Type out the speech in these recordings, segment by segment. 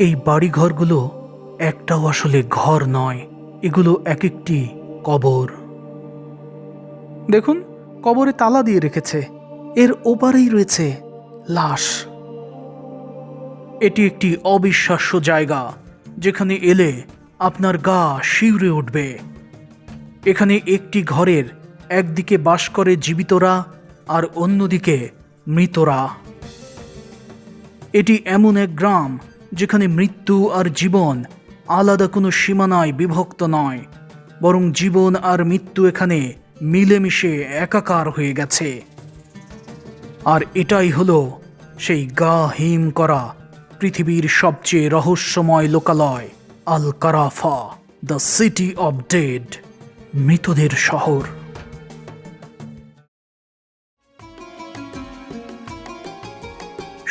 এই বাড়িঘরগুলো একটাও আসলে ঘর নয়, এগুলো এক একটি কবর। দেখুন, কবরে তালা দিয়ে রেখেছে, এর ওপারেই রয়েছে লাশ। এটি একটি অবিশ্বাস্য জায়গা, যেখানে এলে আপনার গা শিউরে উঠবে। এখানে একটি ঘরের একদিকে বাস করে জীবিতরা আর অন্যদিকে মৃতরা। এটি এমন এক গ্রাম যেখানে মৃত্যু আর জীবন আলাদা কোনো সীমানায় বিভক্ত নয়, বরং জীবন আর মৃত্যু এখানে মিলেমিশে একাকার হয়ে গেছে। আর এটাই হলো সেই গা হিম করা পৃথিবীর সবচেয়ে রহস্যময় লোকালয়, আল কারাফা, দ্য সিটি অব ডেড, মৃতদের শহর।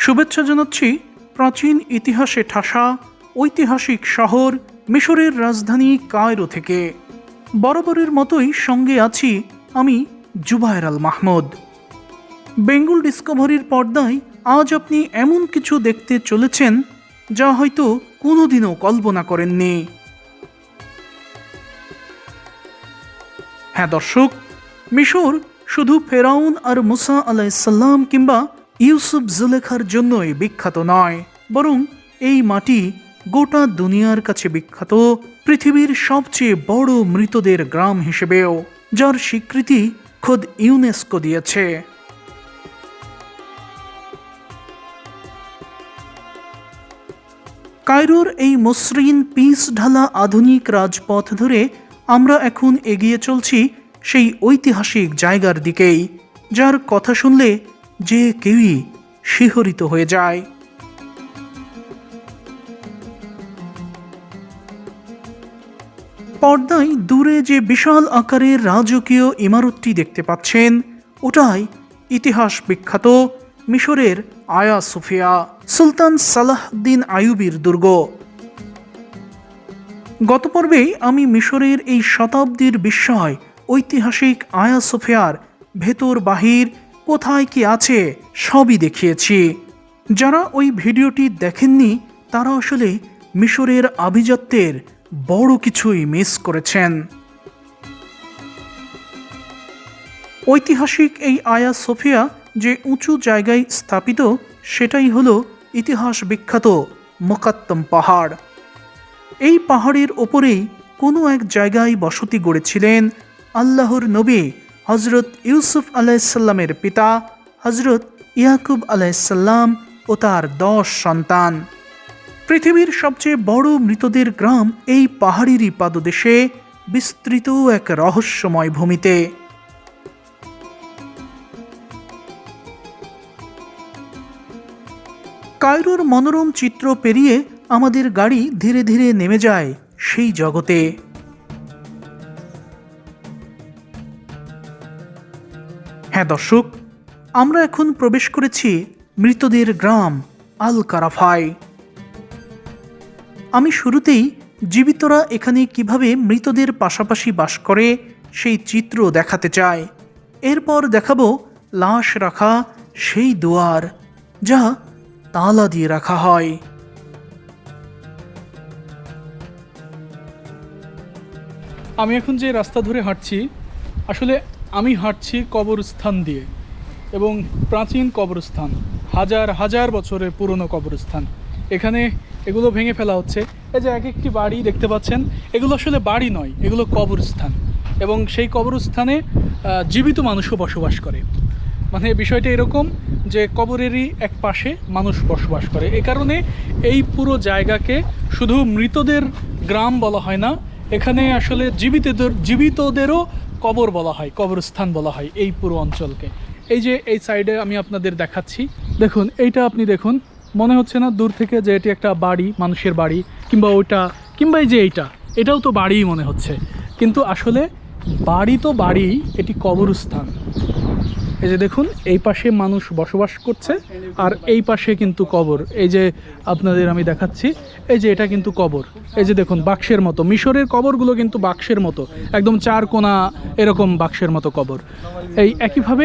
শুভেচ্ছা জানাচ্ছি প্রাচীন ইতিহাসে ঠাসা ঐতিহাসিক শহর মিশরের রাজধানী কায়রো থেকে। বরাবরের মতোই সঙ্গে আছি আমি, জুবায়ের আল মাহমুদ। বেঙ্গল ডিসকভারির পর্দায় আজ আপনি এমন কিছু দেখতে চলেছেন যা হয়তো কোনোদিনও কল্পনা করেননি। হ্যাঁ দর্শক, মিশর শুধু ফেরাউন আর মুসা আলাইসাল্লাম কিংবা ইউসুফ জুলেখার জন্যই বিখ্যাত নয়, বরং এই মাটি গোটা দুনিয়ার কাছে বিখ্যাত পৃথিবীর সবচেয়ে বড় মৃতদের গ্রাম হিসেবেও, যার স্বীকৃতি খোদ ইউনেস্কো দিয়েছে। কায়রোর এই মসৃণ পিচ ঢালা আধুনিক রাজপথ ধরে আমরা এখন এগিয়ে চলছি সেই ঐতিহাসিক জায়গার দিকেই, যার কথা শুনলে যে কেউই শিহরিত হয়ে যায়। পর্দায় দূরে যে বিশাল আকারের রাজকীয় ইমারতটি দেখতে পাচ্ছেন, ওটাই ইতিহাস বিখ্যাত মিশরের আয়া সোফিয়া, সুলতান সালাহউদ্দিন আইয়ুবীর দুর্গ। গত পর্বে আমি মিশরের এই শতাব্দীর বিস্ময় ঐতিহাসিক আয়া সোফিয়ার ভেতর বাহির কোথায় কি আছে সবই দেখিয়েছি। যারা ওই ভিডিওটি দেখেননি তারা আসলে মিশরের আভিজাত্যের বড় কিছুই মিস করেছেন। ঐতিহাসিক এই আয়া সোফিয়া যে উঁচু জায়গায় স্থাপিত, সেটাই হলো ইতিহাস বিখ্যাত মোকাত্তম পাহাড়। এই পাহাড়ের ওপরেই কোনো এক জায়গায় বসতি গড়েছিলেন আল্লাহর নবী হজরত ইউসুফ আলাইসাল্লামের পিতা হজরত ইয়াকুব আলাইসাল্লাম ও তার 10 সন্তান। পৃথিবীর সবচেয়ে বড় মৃতদের গ্রাম এই পাহাড়েরই পাদদেশে বিস্তৃত এক রহস্যময় ভূমিতে। কায়রোর মনোরম চিত্র পেরিয়ে আমাদের গাড়ি ধীরে ধীরে নেমে যায় সেই জগতে। হ্যাঁ দর্শক, আমরা এখন প্রবেশ করেছি মৃতদের গ্রাম আল কারাফায়। আমি শুরুতেই জীবিতরা এখানে কিভাবে মৃতদের পাশাপাশি বাস করে সেই চিত্র দেখাতে চাই। এরপর দেখাবো লাশ রাখা সেই দুয়ার, যা তালা দিয়ে রাখা হয়। আমি এখন যে রাস্তা ধরে হাঁটছি, আসলে আমি হাঁটছি কবরস্থান দিয়ে, এবং প্রাচীন কবরস্থান, হাজার হাজার বছরের পুরনো কবরস্থান। এখানে এগুলো ভেঙে ফেলা হচ্ছে। এই যে এক একটি বাড়ি দেখতে পাচ্ছেন, এগুলো আসলে বাড়ি নয়, এগুলো কবরস্থান, এবং সেই কবরস্থানে জীবিত মানুষও বসবাস করে। মানে বিষয়টা এরকম যে কবরেরই এক পাশে মানুষ বসবাস করে। এ কারণে এই পুরো জায়গাকে শুধু মৃতদের গ্রাম বলা হয় না, এখানে আসলে জীবিতদেরও কবর বলা হয়, কবরস্থান বলা হয় এই পুরো অঞ্চলকে। এই যে এই সাইডে আমি আপনাদের দেখাচ্ছি, দেখুন এইটা আপনি দেখুন, মনে হচ্ছে না দূর থেকে যে এটি একটা বাড়ি, মানুষের বাড়ি, কিংবা ওইটা, কিংবা এই যে এটাও তো বাড়িই মনে হচ্ছে, কিন্তু আসলে বাড়ি তো বাড়ি, এটি কবরস্থান। এই যে দেখুন, এই পাশে মানুষ বসবাস করছে আর এই পাশে কিন্তু কবর। এই যে আপনাদের আমি দেখাচ্ছি, এই যে এটা কিন্তু কবর। এই যে দেখুন, বাক্সের মতো, মিশরের কবরগুলো কিন্তু বাক্সের মতো, একদম 4 কোণা এরকম বাক্সের মতো কবর। এই একইভাবে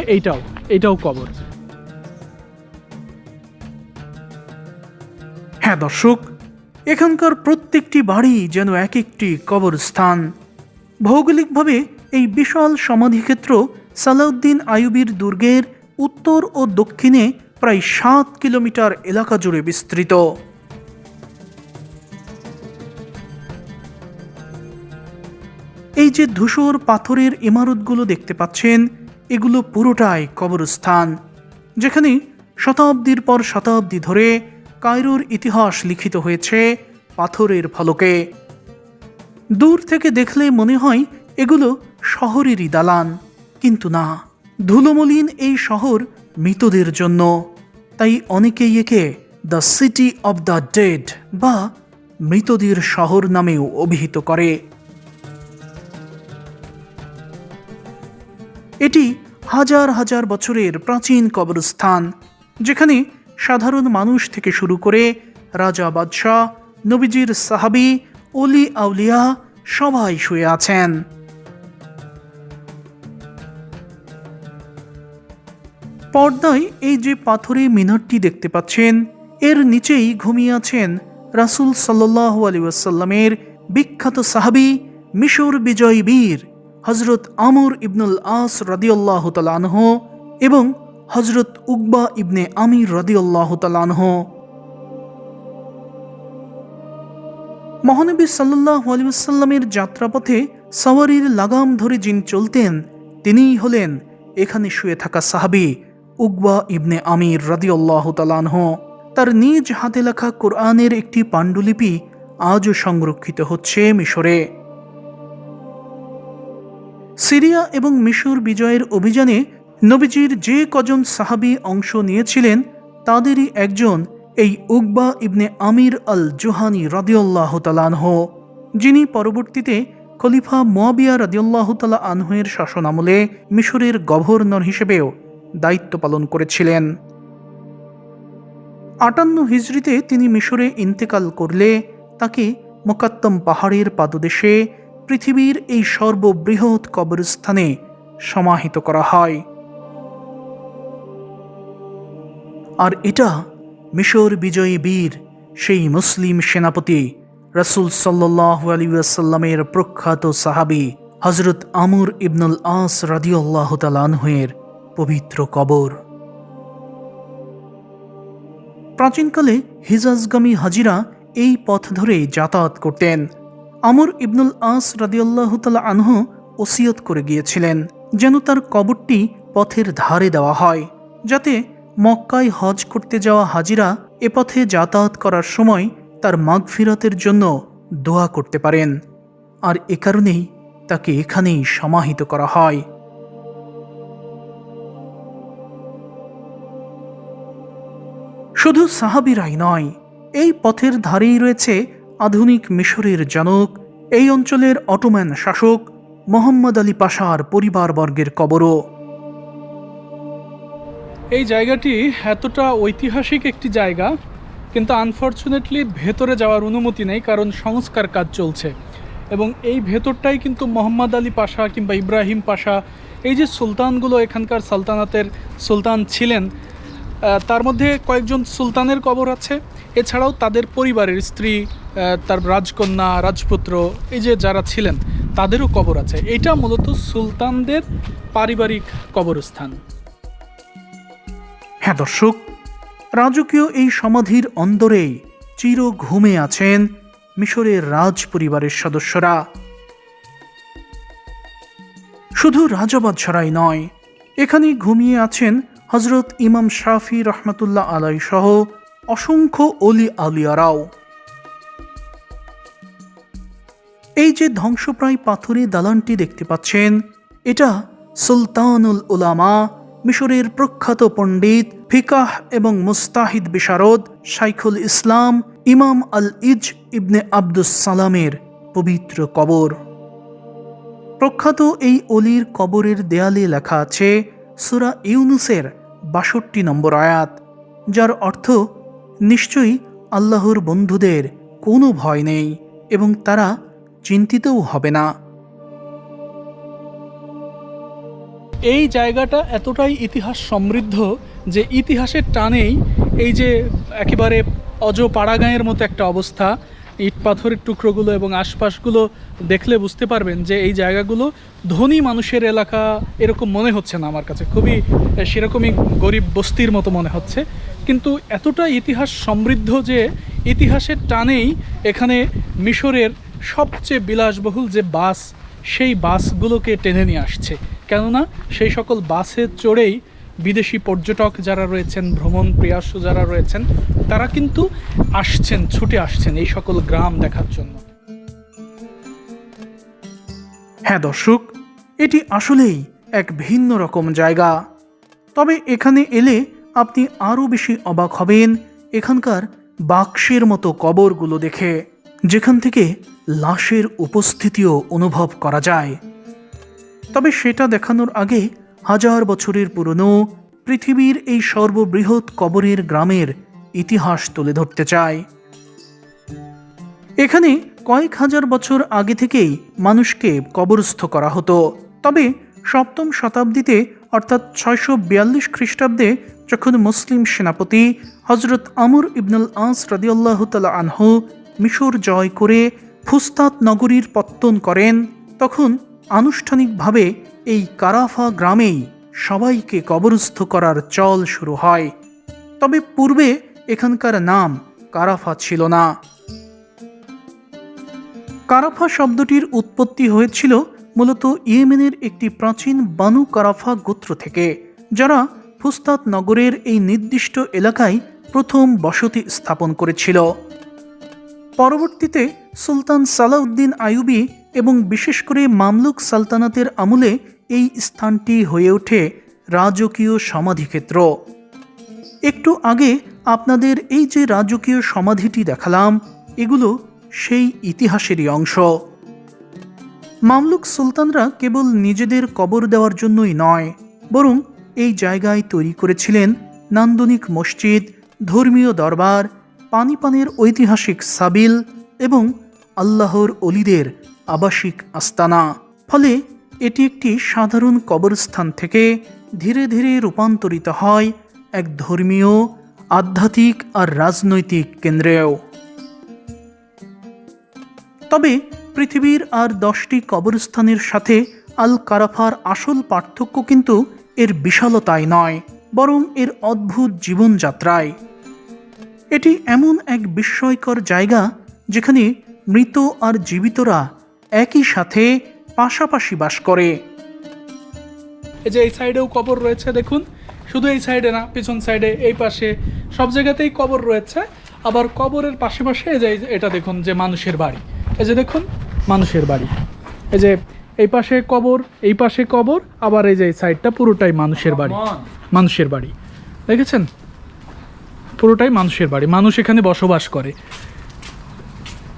এইটাও কবর। হ্যাঁ দর্শক, এখানকার প্রত্যেকটি বাড়ি যেন এক একটি কবরস্থান। ভৌগোলিকভাবে এই বিশাল সমাধিক্ষেত্র সালাউদ্দিন আইয়ুবীর দুর্গের উত্তর ও দক্ষিণে প্রায় 7 কিলোমিটার এলাকা জুড়ে বিস্তৃত। এই যে ধূসর পাথরের ইমারতগুলো দেখতে পাচ্ছেন, এগুলো পুরোটাই কবরস্থান, যেখানে শতাব্দীর পর শতাব্দী ধরে কায়রোর ইতিহাস লিখিত হয়েছে পাথরের ফলকে। দূর থেকে দেখলে মনে হয় এগুলো শহরেরই দালান, কিন্তু না, ধুলোমলিন এই শহর মৃতদের জন্য। তাই অনেকেই একে the city of the dead বা মৃতদের শহর নামেও অভিহিত করে। এটি হাজার হাজার বছরের প্রাচীন কবরস্থান, যেখানে সাধারণ মানুষ থেকে শুরু করে রাজা বাদশাহ, নবীজির সাহাবী, অলি আউলিয়া সবাই শুয়ে আছেন। পর্দায় এই যে পাথরে মিনারটি দেখতে পাচ্ছেন, এর নিচেই ঘুমিয়ে আছেন রাসূল সাল্লাল্লাহু আলাইহি ওয়াসাল্লামের বিখ্যাত সাহাবী, মিশর বিজয়ী বীর হযরত আমর ইবনুল আস রাদিয়াল্লাহু তাআলা আনহু এবং হযরত উকবা ইবনে আমির রাদিয়াল্লাহু তাআলা আনহু। মহানবী সাল্লাল্লাহু আলাইহি ওয়াসাল্লামের যাত্রাপথে সাওয়ারির লাগাম ধরে যিনি চলতেন, তিনিই হলেন এখানে শুয়ে থাকা সাহাবী উকবা ইবনে আমির রাদিয়াল্লাহু তাআলা আনহু। তার নিজ হাতে লেখা কোরআনের একটি পাণ্ডুলিপি আজও সংরক্ষিত হচ্ছে মিশরে। সিরিয়া এবং মিশর বিজয়ের অভিযানে নবীজির যে কজন সাহাবী অংশ নিয়েছিলেন, তাদেরই একজন এই উকবা ইবনে আমির আল জুহানি রাদিয়াল্লাহু তাআলা আনহু, যিনি পরবর্তীতে খলিফা মুয়াবিয়া রাদিয়াল্লাহু তাআলা আনহুয়ের শাসনামলে মিশরের গভর্নর হিসেবেও দায়িত্ব পালন করেছিলেন। 58 হিজরিতে তিনি মিশরে ইন্তেকাল করলে তাকে মুকাত্তম পাহাড়ের পাদদেশে পৃথিবীর এই সর্ববৃহৎ কবরস্থানে সমাহিত করা হয়। আর এটা মিশর বিজয়ী বীর সেই মুসলিম সেনাপতি রাসূল সাল্লাল্লাহু আলাইহি ওয়াসাল্লামের প্রখ্যাত সাহাবী হযরত আমর ইবনুল আস রাদিয়াল্লাহু তাআলা আনহুয়ের পবিত্র কবর। প্রাচীনকালে হিজাজগামী হাজিরা এই পথ ধরে যাতায়াত করতেন। আমর ইবনুল আস রাদিয়াল্লাহু তাআলা আনহু ওসিয়ত করে গিয়েছিলেন যেন তার কবরটি পথের ধারে দেওয়া হয়, যাতে মক্কায় হজ করতে যাওয়া হাজিরা এ পথে যাতায়াত করার সময় তার মাগফিরাতের জন্য দোয়া করতে পারেন। আর এ কারণেই তাকে এখানেই সমাহিত করা হয়। শুধু সাহাবীরাই নয়, এই পথের ধারেই রয়েছে আধুনিক মিশরের জনক, এই অঞ্চলের অটোম্যান শাসক মোহাম্মদ আলী পাশার পরিবারবর্গের কবরও। এই জায়গাটি এতটা ঐতিহাসিক একটি জায়গা, কিন্তু আনফর্চুনেটলি ভেতরে যাওয়ার অনুমতি নেই, কারণ সংস্কার কাজ চলছে। এবং এই ভেতরটাই কিন্তু মোহাম্মদ আলী পাশা কিংবা ইব্রাহিম পাশা, এই যে সুলতানগুলো এখানকার সালতানাতের সুলতান ছিলেন, তার মধ্যে কয়েকজন সুলতানের কবর আছে। এছাড়াও তাদের পরিবারের স্ত্রী, তার রাজকন্যা, রাজপুত্র, এই যে যারা ছিলেন তাদেরও কবর আছে। এটা মূলত সুলতানদের পারিবারিক কবরস্থান। হ্যাঁ দর্শক, রাজকীয় এই সমাধির অন্দরেই চির ঘুমে আছেন মিশরের রাজ পরিবারের সদস্যরা। শুধু রাজাবাদশারাই নয়, এখানে ঘুমিয়ে আছেন হযরত ইমাম শাফি রহমাতুল্লাহ আলাইহি সহ অসংখ্য অলি আউলিয়ারাও। এই যে ধ্বংসপ্রায় পাথুরে দালানটি দেখতে পাচ্ছেন, এটা সুলতানুল উলামা, মিশরের প্রখ্যাত পণ্ডিত, ফিকাহ এবং মুস্তাহিদ বিশারদ শাইখুল ইসলাম ইমাম আল ইজ ইবনে আব্দুস সালামের পবিত্র কবর। প্রখ্যাত এই অলির কবরের দেয়ালে লেখা আছে সূরা ইউনুসের ৬২ নম্বর আয়াত, যার অর্থ নিশ্চয়ই আল্লাহর বন্ধুদের কোনো ভয় নেই এবং তারা চিন্তিতও হবে না। এই জায়গাটা এতটাই ইতিহাস সমৃদ্ধ যে ইতিহাসের টানেই এই যে একেবারে অজ পাড়াগাঁয়ের মতো একটা অবস্থা। ইট পাথরের টুকরোগুলো এবং আশপাশগুলো দেখলে বুঝতে পারবেন যে এই জায়গাগুলো ধনী মানুষের এলাকা এরকম মনে হচ্ছে না আমার কাছে, খুবই সেরকমই গরিব বস্তির মতো মনে হচ্ছে। কিন্তু এতটা ইতিহাস সমৃদ্ধ যে ইতিহাসের টানেই এখানে মিশরের সবচেয়ে বিলাসবহুল যে বাস, সেই বাসগুলোকে টেনে নিয়ে আসছে। কেননা সেই সকল বাসে চড়েই বিদেশি পর্যটক যারা রয়েছেন, ভ্রমণ প্রিয়াসু যারা রয়েছেন, তারা কিন্তু আসছেন, ছুটে আসছেন এই সকল গ্রাম দেখার জন্য। হ্যাঁ দর্শক, এটি আসলেই এক ভিন্ন রকম জায়গা। তবে এখানে এলে আপনি আরও বেশি অবাক হবেন এখানকার বাক্সের মতো কবরগুলো দেখে, যেখান থেকে লাশের উপস্থিতিও অনুভব করা যায়। তবে সেটা দেখানোর আগে হাজার বছরের পুরনো পৃথিবীর এই সর্ববৃহৎ কবরের গ্রামের ইতিহাস তুলে ধরতে চাই। এখানে কয়েক হাজার বছর আগে থেকেই মানুষকে কবরস্থ করা হতো। তবে সপ্তম শতাব্দীতে অর্থাৎ 642 খ্রিস্টাব্দে যখন মুসলিম সেনাপতি হজরত আমর ইবনুল আস রাদিয়াল্লাহু তাআলা আনহু মিশর জয় করে ফুস্তাত নগরীর পত্তন করেন, তখন আনুষ্ঠানিকভাবে এই কারাফা গ্রামেই সবাইকে কবরস্থ করার চল শুরু হয়। তবে পূর্বে এখানকার নাম কারাফা ছিল না। কারাফা শব্দটির উৎপত্তি হয়েছিল মূলত ইয়েমেনের একটি প্রাচীন বানু কারাফা গোত্র থেকে, যারা ফুস্তাত নগরের এই নির্দিষ্ট এলাকায় প্রথম বসতি স্থাপন করেছিল। পরবর্তীতে সুলতান সালাউদ্দিন আইয়ুবী এবং বিশেষ করে মামলুক সালতানাতের আমলে এই স্থানটি হয়ে ওঠে রাজকীয় সমাধিক্ষেত্র। একটু আগে আপনাদের এই যে রাজকীয় সমাধিটি দেখালাম, এগুলো সেই ইতিহাসেরই অংশ। মামলুক সুলতানরা কেবল নিজেদের কবর দেওয়ার জন্যই নয়, বরং এই জায়গায় তৈরি করেছিলেন নান্দনিক মসজিদ, ধর্মীয় দরবার, পানিপানের ঐতিহাসিক সাবিল এবং আল্লাহর অলিদের আবাসিক আস্তানা। ফলে এটি একটি সাধারণ কবরস্থান থেকে ধীরে ধীরে রূপান্তরিত হয় এক ধর্মীয়, আধ্যাত্মিক আর রাজনৈতিক কেন্দ্রেও। তবে পৃথিবীর আর 10টি কবরস্থানের সাথে আল কারাফার আসল পার্থক্য কিন্তু এর বিশালতায় নয়, বরং এর অদ্ভুত জীবনযাত্রায়। এটি এমন এক বিস্ময়কর জায়গা যেখানে মৃত আর জীবিতরা একই সাথে পাশাপাশি বাস করে। এই যে এই সাইডেও কবর রয়েছে দেখুন, শুধু এই সাইডে না, পিছন সাইডে, এই পাশে, সব জায়গাতেই কবর রয়েছে। আবার কবরের পাশে পাশে এই যে এটা দেখুন যে মানুষের বাড়ি, এই যে দেখুন মানুষের বাড়ি, এই যে এই পাশে কবর, এই পাশে কবর, আবার এই যে এই সাইডটা পুরোটাই মানুষের বাড়ি। মানুষের বাড়ি দেখেছেন, পুরোটাই মানুষের বাড়ি। মানুষ এখানে বসবাস করে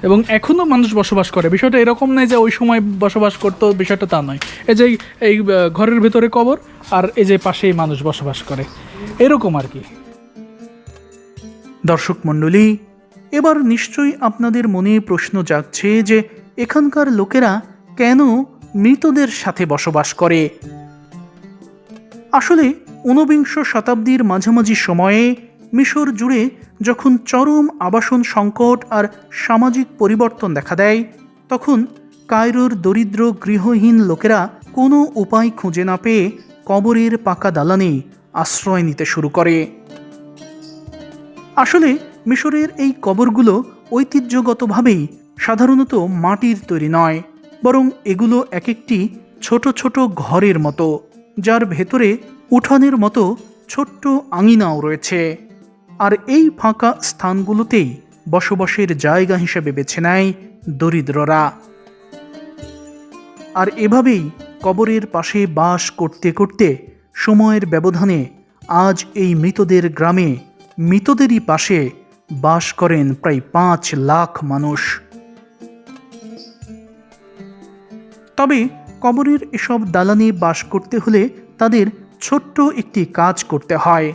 এবং এখনও মানুষ বসবাস করে। বিষয়টা এরকম নয় যে ওই সময় বসবাস করতো, বিষয়টা তা নয়। এই যে এই ঘরের ভেতরে কবর আর এই যে পাশেই মানুষ বসবাস করে, এরকম আর কি। দর্শক মণ্ডলী, এবার নিশ্চয়ই আপনাদের মনে প্রশ্ন জাগছে যে এখানকার লোকেরা কেন মৃতদের সাথে বসবাস করে। আসলে 19বিংশ শতাব্দীর মাঝামাঝি সময়ে মিশর জুড়ে যখন চরম আবাসন সংকট আর সামাজিক পরিবর্তন দেখা দেয়, তখন কায়রোর দরিদ্র গৃহহীন লোকেরা কোনো উপায় খুঁজে না পেয়ে কবরের পাকা দালানে আশ্রয় নিতে শুরু করে। আসলে মিশরের এই কবরগুলো ঐতিহ্যগতভাবেই সাধারণত মাটির তৈরি নয়, বরং এগুলো এক একটি ছোট ছোট ঘরের মতো, যার ভেতরে উঠানের মতো ছোট্ট আঙিনাও রয়েছে। আর এই ফাঁকা স্থানগুলোতেই বসবাসের জায়গা হিসেবে বেছে নেয় দরিদ্ররা। আর এভাবেই কবরের পাশে বাস করতে করতে সময়ের ব্যবধানে আজ এই মৃতদের গ্রামে মৃতদেরই পাশে বাস করেন প্রায় 5 লাখ মানুষ। তবে কবরের এসব দালানে বাস করতে হলে তাদের ছোট্ট একটি কাজ করতে হয়,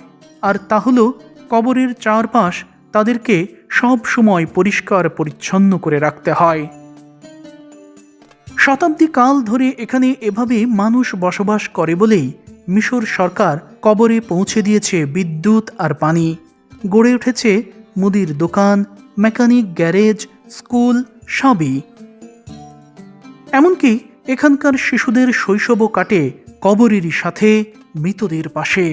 আর তা হলো কবরের চারপাশ তাদেরকে সব সময় পরিষ্কার পরিচ্ছন্ন করে রাখতে হয়। শতাব্দী কাল ধরে এখানে এভাবে মানুষ বসবাস করে বলেই মিশর সরকার কবরে পৌঁছে দিয়েছে বিদ্যুৎ আর পানি, গড়ে উঠেছে মুদির দোকান, মেকানিক, গ্যারেজ, স্কুল সবই। এমনকি এখানকার শিশুদের শৈশবও কাটে কবরেরই সাথে, মৃতদের পাশে।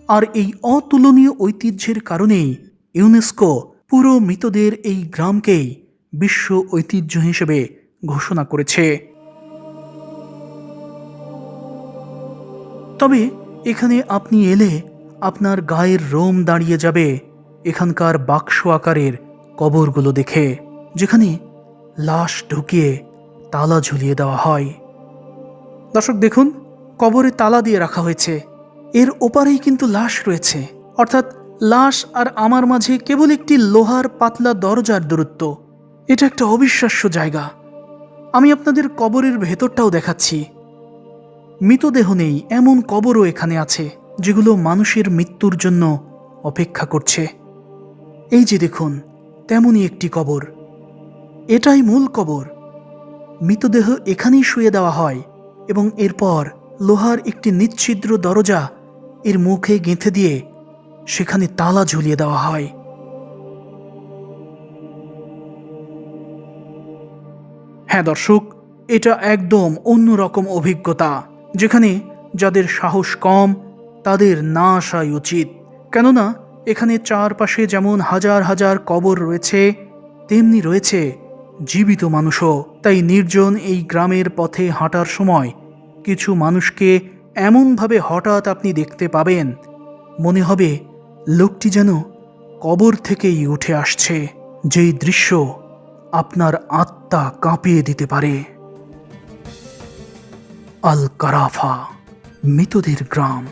আর এই অতুলনীয় ঐতিহ্যের কারণেই ইউনেস্কো পুরো মৃতদের এই গ্রামকেই বিশ্ব ঐতিহ্য হিসেবে ঘোষণা করেছে। তবে এখানে আপনি এলে আপনার গায়ের রোম দাঁড়িয়ে যাবে এখানকার বাক্স আকারের কবরগুলো দেখে, যেখানে লাশ ঢুকিয়ে তালা ঝুলিয়ে দেওয়া হয়। দর্শক দেখুন, কবরে তালা দিয়ে রাখা হয়েছে, এর ওপারেই কিন্তু লাশ রয়েছে, অর্থাৎ লাশ আর আমার মাঝে কেবল একটি লোহার পাতলা দরজার দূরত্ব। এটা একটা অবিশ্বাস্য জায়গা। আমি আপনাদের কবরের ভেতরটাও দেখাচ্ছি। মৃতদেহ নেই এমন কবরও এখানে আছে, যেগুলো মানুষের মৃত্যুর জন্য অপেক্ষা করছে। এই যে দেখুন, তেমনই একটি কবর। এটাই মূল কবর। মৃতদেহ এখানেই শুয়ে দেওয়া হয় এবং এরপর লোহার একটি নিচ্ছিদ্র দরজা এর মুখে গেঁথে দিয়ে সেখানে তালা ঝুলিয়ে দেওয়া হয়। হ্যাঁ দর্শক, এটা একদম অন্যরকম অভিজ্ঞতা, যেখানে যাদের সাহস কম তাদের না আসাই উচিত। কেননা এখানে চারপাশে যেমন হাজার হাজার কবর রয়েছে, তেমনি রয়েছে জীবিত মানুষও। তাই নির্জন এই গ্রামের পথে হাঁটার সময় কিছু মানুষকে এমনভাবে হঠাৎ আপনি দেখতে পাবেন, মনে হবে লোকটি যেন কবর থেকেই উঠে আসছে, যেই দৃশ্য আপনার আত্মা কাঁপিয়ে দিতে পারে। আল কারাফা, মৃতদের গ্রাম।